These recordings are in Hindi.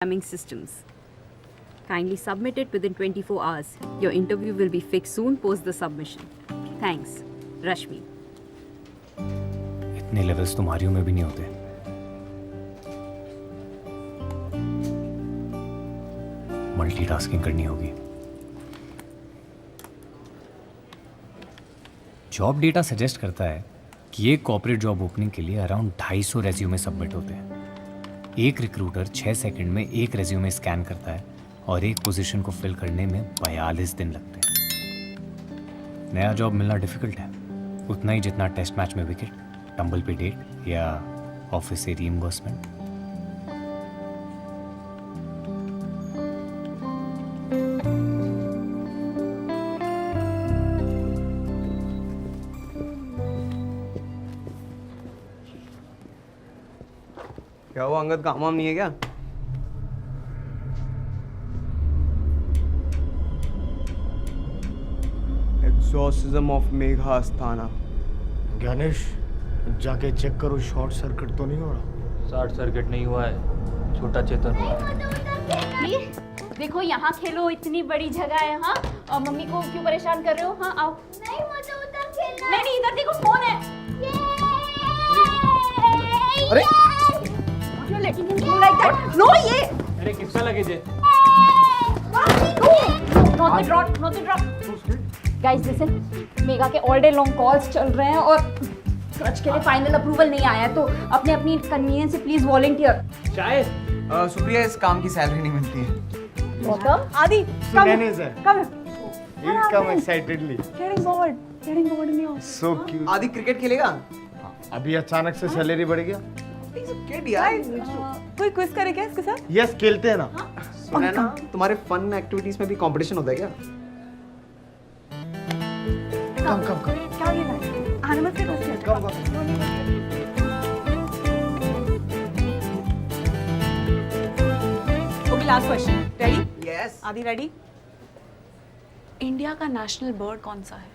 Programming systems. Kindly submit it within 24 hours. Your interview will be fixed soon post the submission. Thanks. Rashmi. इतने लेवल्स तुम्हारियों में भी नहीं होते. मल्टीटास्किंग करनी होगी. जॉब डेटा सजेस्ट करता है कि एक कॉर्पोरेट जॉब ओपनिंग के लिए अराउंड 250 रेज्यूमे सबमिट होते हैं. एक रिक्रूटर 6 सेकंड में एक रेज्यूमे स्कैन करता है और एक पोजीशन को फिल करने में 42 दिन लगते हैं. नया जॉब मिलना डिफिकल्ट है, उतना ही जितना टेस्ट मैच में विकेट, टंबल पे डेट या ऑफिस से रीइंबर्समेंट. क्या वो अंगद काम वाम नहीं है क्या? Exorcism of Megha Asthana. Ganesh जाके चेक करो शॉर्ट सर्किट तो नहीं हो रहा. शॉर्ट सर्किट नहीं हुआ है, छोटा चेतन हुआ है. देखो यहाँ खेलो, इतनी बड़ी जगह है. हाँ, और मम्मी को क्यों परेशान कर रहे हो? हाँ आओ. नहीं मुझे उधर खेलना. नहीं इधर देखो फोन है. अरे लेकिन लाइक दैट. नो ये. अरे किस्सा लगे जे. Not the drop. Guys listen, Megha के ऑल डे लॉन्ग कॉल्स चल रहे हैं और क्रच के लिए फाइनल अप्रूवल नहीं आया है, तो अपने अपनी कन्वीनियंस से प्लीज वॉलंटियर. चाय. सुप्रिया, इस काम की सैलरी नहीं मिलती है. गौतम, आदि, सुनैने sir. Come. He'll come excitedly. Getting bored in the office. So cute. आदि क्रिकेट खेलेगा? अभी अचानक से सैलरी बढ़ गया. किड यार. कोई क्विज करे क्या इसके साथ? यस खेलते हैं ना. सुना है ना, तुम्हारे फन एक्टिविटीज में भी कंपटीशन होता है क्या? कम क्या ये है? एनिमल के question. Okay, last question. Ready? Yes. आदि रेडी? इंडिया का नेशनल बर्ड कौन सा है?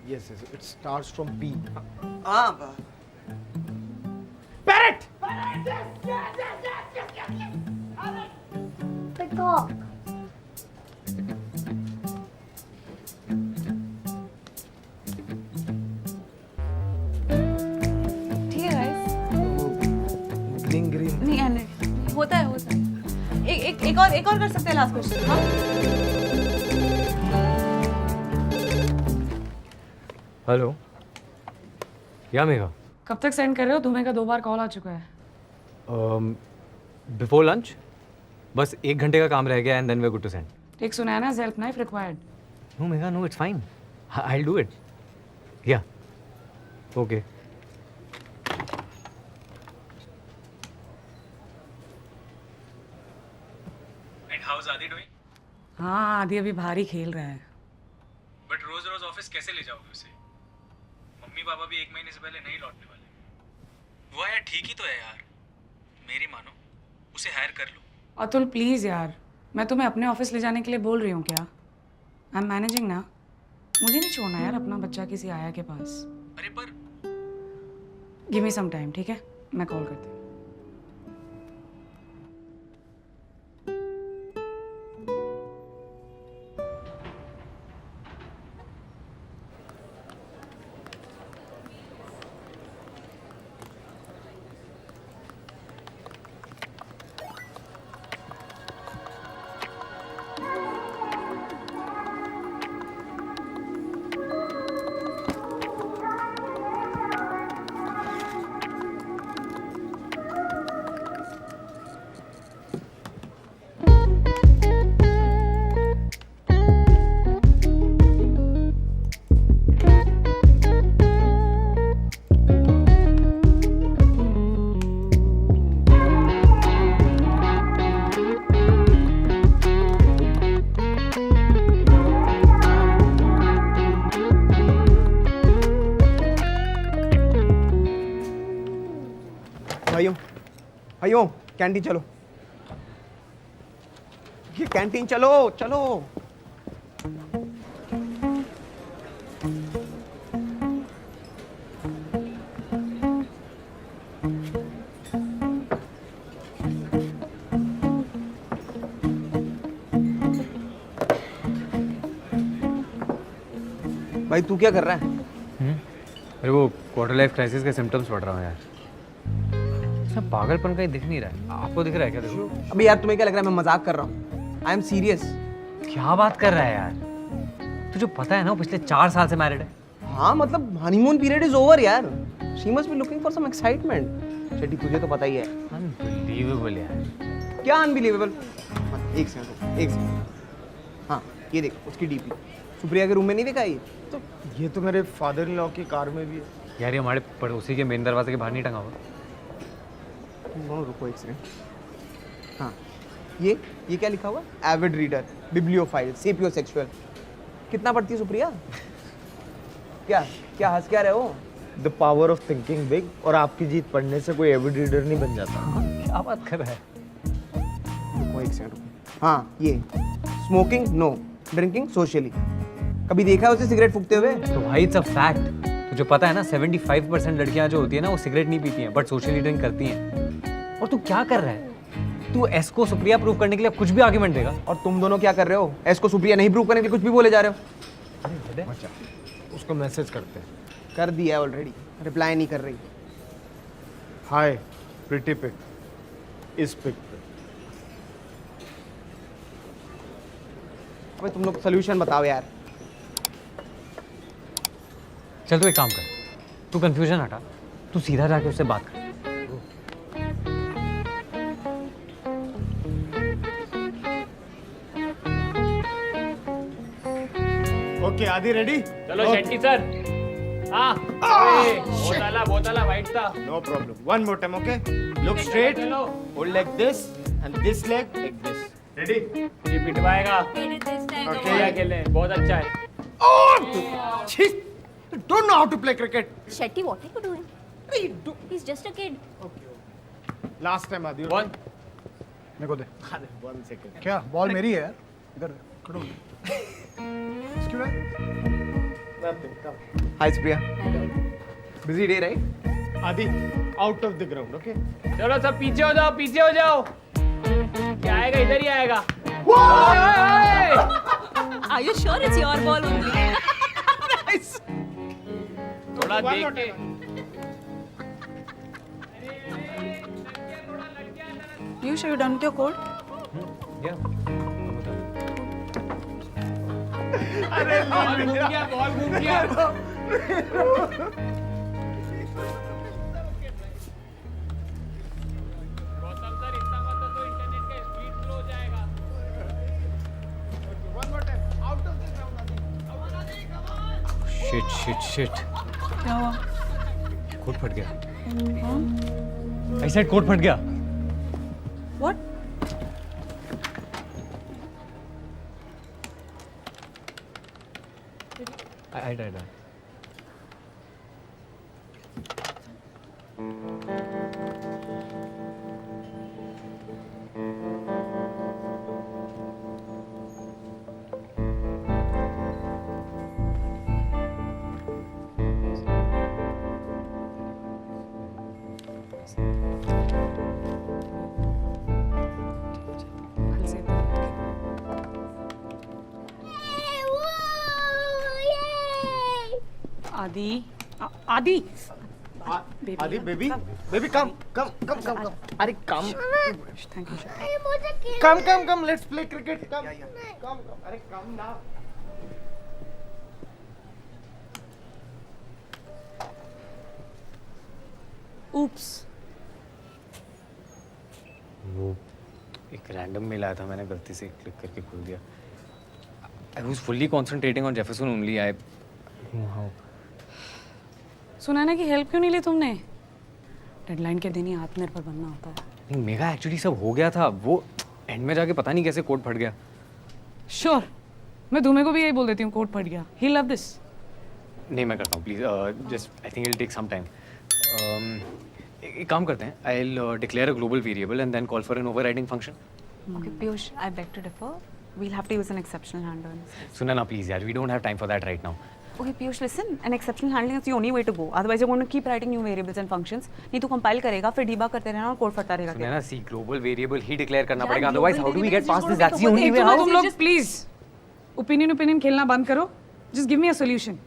Yes, it starts from P. हाँ. Parrot. Peacock. ठीक है गाइस. Green. नहीं एंड होता है. एक और कर सकते हैं लास्ट क्वेश्चन. हाँ. हेलो. या मेघा. कब तक सेंड कर रहे हो? तुम्हें का 2 बार कॉल आ चुका है. Before lunch. बस 1 घंटे का काम रह गया and then we are good to send. Take Sunaina's help knife required. No Megha, no it's fine. I will do it. Yeah okay. And how is Aadi doing? हाँ, आदि अभी भारी खेल रहा है. बट रोज रोज ऑफिस कैसे ले जाओगे उसे? मम्मी पापा भी 1 महीने से पहले नहीं लौटने वाले. वो यार ठीक ही तो है यार. मेरी मानो, उसे हायर कर लो. अतुल प्लीज यार, मैं तुम्हें अपने ऑफिस ले जाने के लिए बोल रही हूँ क्या? आई एम मैनेजिंग ना. मुझे नहीं छोड़ना यार अपना बच्चा किसी आया के पास. अरे पर गिव मी सम टाइम, ठीक है? मैं कॉल करती हूँ. भाइयों कैंटीन चलो. ये कैंटीन चलो. भाई तू क्या कर रहा है? अरे वो क्वार्टर लाइफ क्राइसिस के सिम्टम्स पढ़ रहा हूँ यार। सब पागलपन कहीं दिख नहीं रहा है। आपको दिख रहा है क्या? देखो अबे यार तुम्हें क्या लग रहा है मैं मजाक कर रहा हूँ? I am serious. क्या बात कर रहा है यार। तुझे पता है ना वो पिछले 4 साल से मैरिड है। हाँ मतलब हनीमून पीरियड इज ओवर यार। She must be looking for some excitement. Shetty तुझे तो पता ही है। अनबिलीवेबल यार। क्या अनबिलीवेबल? एक सेकंड। हाँ ये देख उसकी डीपी। सुप्रिया के रूम में नहीं देखा ये? तो ये तो मेरे फादर इन लॉ की कार में भी है। यार ये हमारे पड़ोसी के मेन दरवाजे के बाहर नहीं टंगा हुआ। रुको एक सेकंड। हाँ ये क्या लिखा हुआ? Avid reader, bibliophile, sapiosexual. कितना पढ़ती है सुप्रिया? क्या हंस क्या रहे हो? The power of thinking big. और आपकी जीत पढ़ने से कोई एविड रीडर नहीं बन जाता। क्या बात कर रहा है? रुको एक सेकंड। हाँ ये स्मोकिंग नो, ड्रिंकिंग सोशली। कभी देखा है उसे सिगरेट फूकते हुए? तो भाई इट्स अ फैक्ट। तुझे पता है ना 75% लड़कियां जो होती है ना वो सिगरेट नहीं पीती हैं बट सोशली ड्रिंक करती हैं। और तू क्या कर रहा है? तू एस को सुप्रिया प्रूव करने के लिए कुछ भी आर्गुमेंट देगा। और तुम दोनों क्या कर रहे हो? एस को सुप्रिया नहीं प्रूव करने के लिए कुछ भी बोले जा रहे हो? अच्छा उसको मैसेज करते हैं। कर दिया है ऑलरेडी, रिप्लाई नहीं कर रही। हाय प्रिटी पिक, इस पिक पे। अबे तुम लोग सोल्यूशन बताओ यार। चल तू एक काम कर, तू कंफ्यूजन हटा, तू सीधा जाके उससे बात कर। ओके आदि रेडी? चलो शेट्टी सर। हाँ बोतला वाइट था। No problem. One more time okay? Look straight, hold like this and this leg like this. Ready? ये पिटवाएगा। ओके खेले बहुत अच्छा है। Don't know how to play cricket. Shetty, what are you doing? He's just a kid. Last time आदि। One. मेरे को दे। One second. क्या? बॉल मेरी है यार। इधर खड़ो। Excuse me. Nothing. Come. Hi Supriya. Busy day right? Aadi out of the ground. Okay? चलो सब पीछे हो जाओ, पीछे हो जाओ। क्या आएगा? इधर ही आएगा। Are you sure it's your ball only? थोड़ा देख के। Piyush, are you done with your code? Ball घूम गया। गौतम सर इतना मत तो इंटरनेट का स्पीड स्लो हो जाएगा। One more time. Out of the ground आदि। शिट क्या हुआ? कोट फट गया। आई सेड कोट फट गया। What? I died. Aadi Aadi Aadi baby come अरे come thank you come let's play cricket come अरे कम ना oops वो एक रैंडम मेल आया था, मैंने गलती से क्लिक करके खोल दिया। I was fully concentrating on Jefferson only. I how सुना ना कि हेल्प क्यों नहीं ली तुमने? डेडलाइन के दिन ही आत्मनिर्भर बनना होता है। नहीं मेरा एक्चुअली सब हो गया था, वो एंड में जाके पता नहीं कैसे कोड फट गया। श्योर मैं तुम्हें को भी यही बोल देती हूँ, कोड फट गया। He love this. नहीं मैं करता हूँ please, just I think it take some time. एक काम करते हैं, I will declare a global variable and then call for an overriding function. Okay, Piyush, I beg to differ. We'll have to use an exceptional handling. सुना ना प्लीज यार, we don't have time for that right now. Okay, Piyush, listen. An exceptional handling is the only way to go. Otherwise, you're going to keep writing new variables and functions. नहीं तो compile करेगा, फिर debug करते रहना और कोड फटता रहेगा। सुना ना, सी ग्लोबल वेरिएबल ही डिक्लेयर करना पड़ेगा, global otherwise how do we variable get is pass just this? going that's the to only way. take how तुम लोग प्लीज ओपिनियन खेलना बंद करो। Just give me a solution.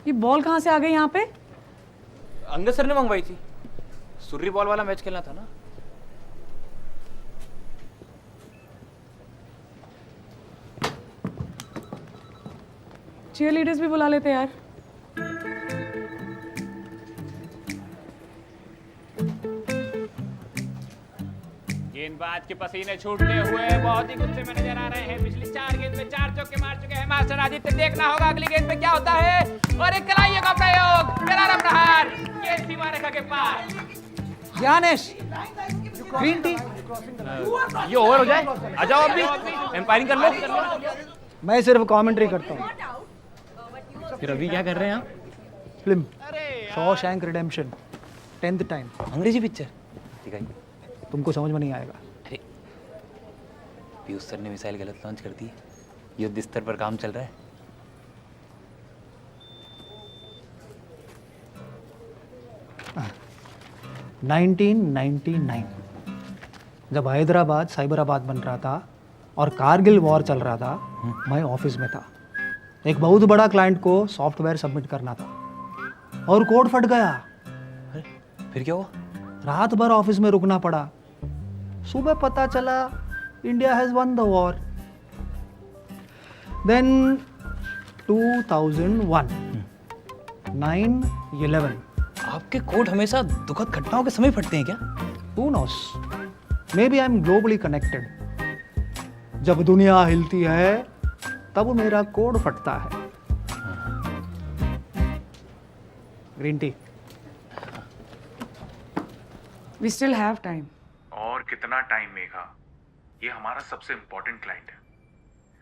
ये बॉल कहाँ से आ गई यहाँ पे? अंगद सर ने मंगवाई थी। सुर्री बॉल वाला मैच खेलना था ना। चीयर लीडर्स भी बुला लेते यार। गेंदबाज के पसीने छूटते हुए बहुत ही गुस्से में नजर आ रहे हैं। पिछली 4 गेंद में 4 चौके मार चुके हैं मास्टर आदित्य। देखना होगा अगली गेंद में क्या होता है। और एक कलाइयों का प्रयोग, करारा प्रहार, गेंद सीमा रेखा के पार। Gyanesh, green tea. ये ओवर हो जाए, आ जाओ अब भी एम्पायरिंग कर लो। मैं सिर्फ कमेंट्री करता हूँ। फिर अभी क्या कर रहे हैं आप? Film Shawshank redemption 10th time. अंग्रेजी पिक्चर ठीक है। तुमको समझ में नहीं आएगा। अरे पीयूष सर ने मिसाइल गलत लॉन्च कर दी। युद्ध स्तर पर काम चल रहा है। हाँ, 1999 जब हैदराबाद साइबराबाद बन रहा था और कारगिल वॉर चल रहा था, मैं ऑफिस में था। एक बहुत बड़ा क्लाइंट को सॉफ्टवेयर सबमिट करना था और कोड फट गया। अरे फिर क्या हुआ? रात भर ऑफिस में रुकना पड़ा। सुबह पता चला India has won the war. Then 2001 9/11। आपके कोड हमेशा दुखद घटनाओं के समय फटते हैं क्या? Who knows? Maybe I'm globally connected. जब दुनिया हिलती है तब मेरा कोड फटता है। Green tea. We still have time. और कितना टाइम मेघा? ये हमारा सबसे इम्पोर्टेंट क्लाइंट है।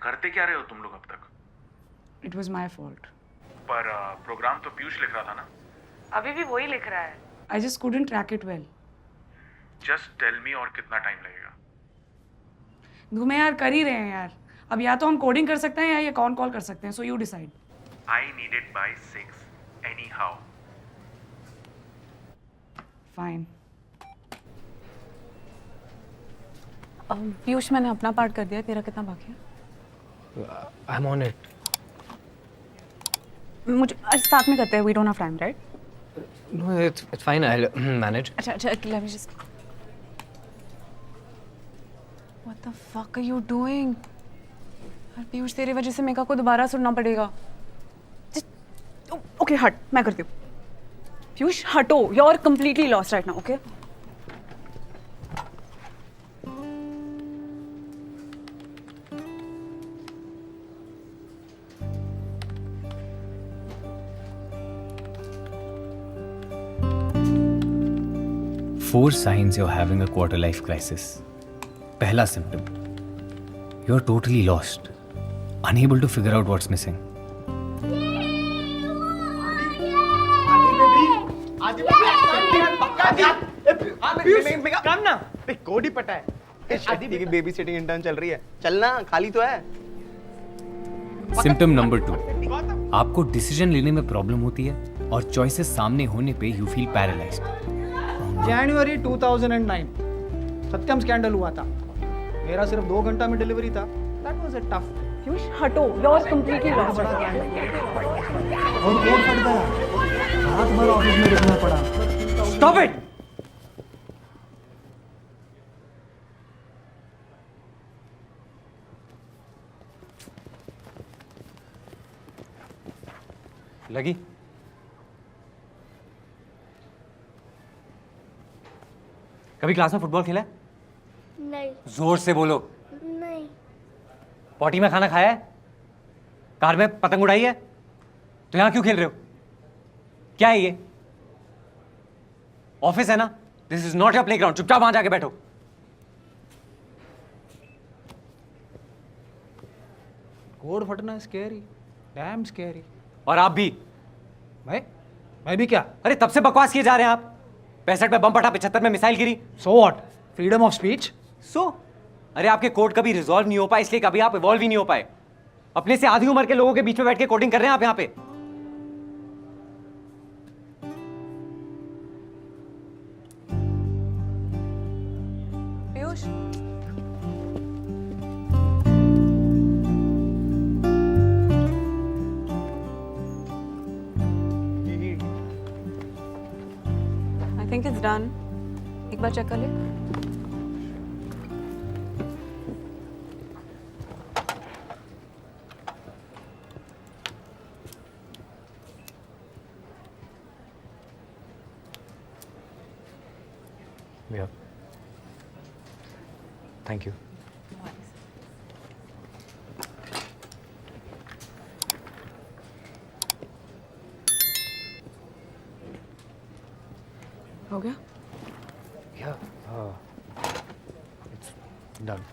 करते क्या रहे हो तुम लोग अब तक? It was my fault. पर प्रोग्राम तो पीयूष लिख रहा था ना। अभी भी वही लिख रहा है। I just couldn't track it well. Just tell me और कितना टाइम लगेगा? धूमे यार कर ही रहे हैं यार। अब या तो हम कोडिंग कर सकते हैं या ये कॉल कर सकते हैं। So you decide. I need it by 6 anyhow. Fine. Piyush, मैंने अपना पार्ट कर दिया, तेरा कितना बाकी है? I am on it. मुझे साथ में करते हैं, we don't have time, right? No it's fine, I will manage. अच्छा, let me just, what the fuck are you doing? यार पीयूष, तेरी वजह से मेगा को दोबारा सुनना पड़ेगा। ओके हट, मैं करती हूँ। पीयूष हटो, you are completely lost right now, okay? Four signs you're having a quarter life crisis. पहला symptom, you're totally lost, unable to figure out what's missing. Code ही पटा है। शादी की बेबी सिटिंग इंटर्न चल रही है, चलना खाली तो है। Symptom number 2, आपको डिसीजन लेने में प्रॉब्लम होती है और चॉइसेस सामने होने पे you feel paralysed. January 2009 Satyam scandal हुआ था। मेरा सिर्फ 2 घंटा में डिलीवरी था। That was a tough. Piyush हटो, यू आर कंप्लीटली लॉस्ट। और कोड फट गया। रात भर ऑफिस में रुकना पड़ा। Stop it. लगी? कभी क्लास में फुटबॉल खेला है? नहीं। जोर से बोलो। नहीं। पॉटी में खाना खाया है? कार में पतंग उड़ाई है? तो यहां क्यों खेल रहे हो? क्या है ये? ऑफिस है ना? This is not your playground. चुपचाप वहां जाके बैठो। कोड फटना स्कैरी, डैम स्कैरी। और आप भी। मैं भी क्या? अरे तब से बकवास किए जा रहे हैं आप। 65 में बम फटा, 75 में मिसाइल गिरी। So what? Freedom of speech. So अरे आपके कोड कभी रिजॉल्व नहीं हो पाए, इसलिए कभी आप इवॉल्व ही नहीं हो पाए। अपने से आधी उम्र के लोगों के बीच में बैठ के कोडिंग कर रहे हैं आप यहाँ पे। Piyush, think it's done. एक बार चेक कर ले. Yeah. Thank you. हो गया? Yeah. It's done.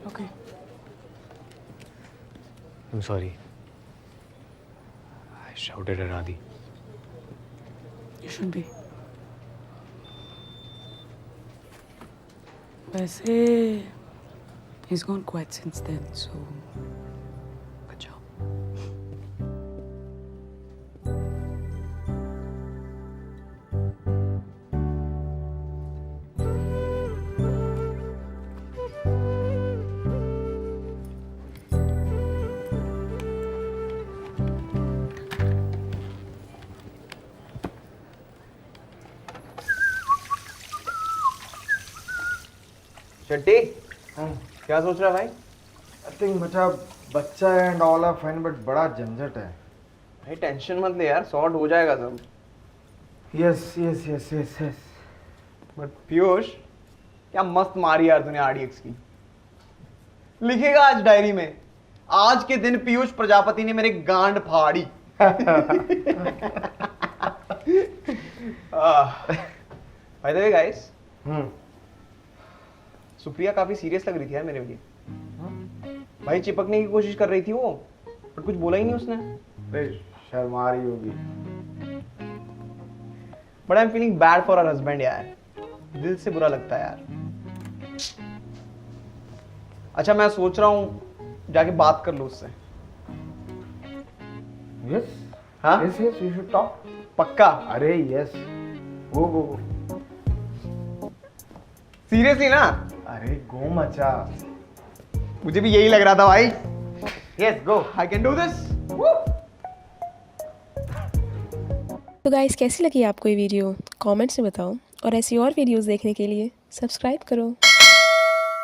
Okay. I'm sorry. I shouted at Adi. You should be. वैसे he's gone quiet since then, so good job. Shunty क्या सोच रहा है भाई? आई थिंक बेटा बच्चा and all are fine but बड़ा झंझट है. भाई टेंशन मत ले यार, सॉर्ट हो जाएगा सब. Yes yes yes yes yes. But Piyush क्या मस्त मारी यार तूने आरडीएक्स की. लिखेगा आज डायरी में, आज के दिन पीयूष प्रजापति ने मेरे गांड फाड़ी. By the way guys, Supriya काफी सीरियस लग रही थी यार मेरे लिए. भाई चिपकने की कोशिश कर रही थी वो, पर कुछ बोला ही नहीं उसने. शर्मा रही होगी. But I am feeling bad for her husband यार. दिल से बुरा लगता है यार. अच्छा मैं सोच रहा हूँ जाके बात कर लो उससे. यस हाँ yes yes you should talk. पक्का? अरे यस. गो सीरियसली ना? अरे गो मचा. मुझे भी यही लग रहा था भाई. Yes go, I can do this. तो गाइस कैसी लगी आपको ये वीडियो कमेंट्स में बताओ और ऐसी और वीडियोस देखने के लिए सब्सक्राइब करो.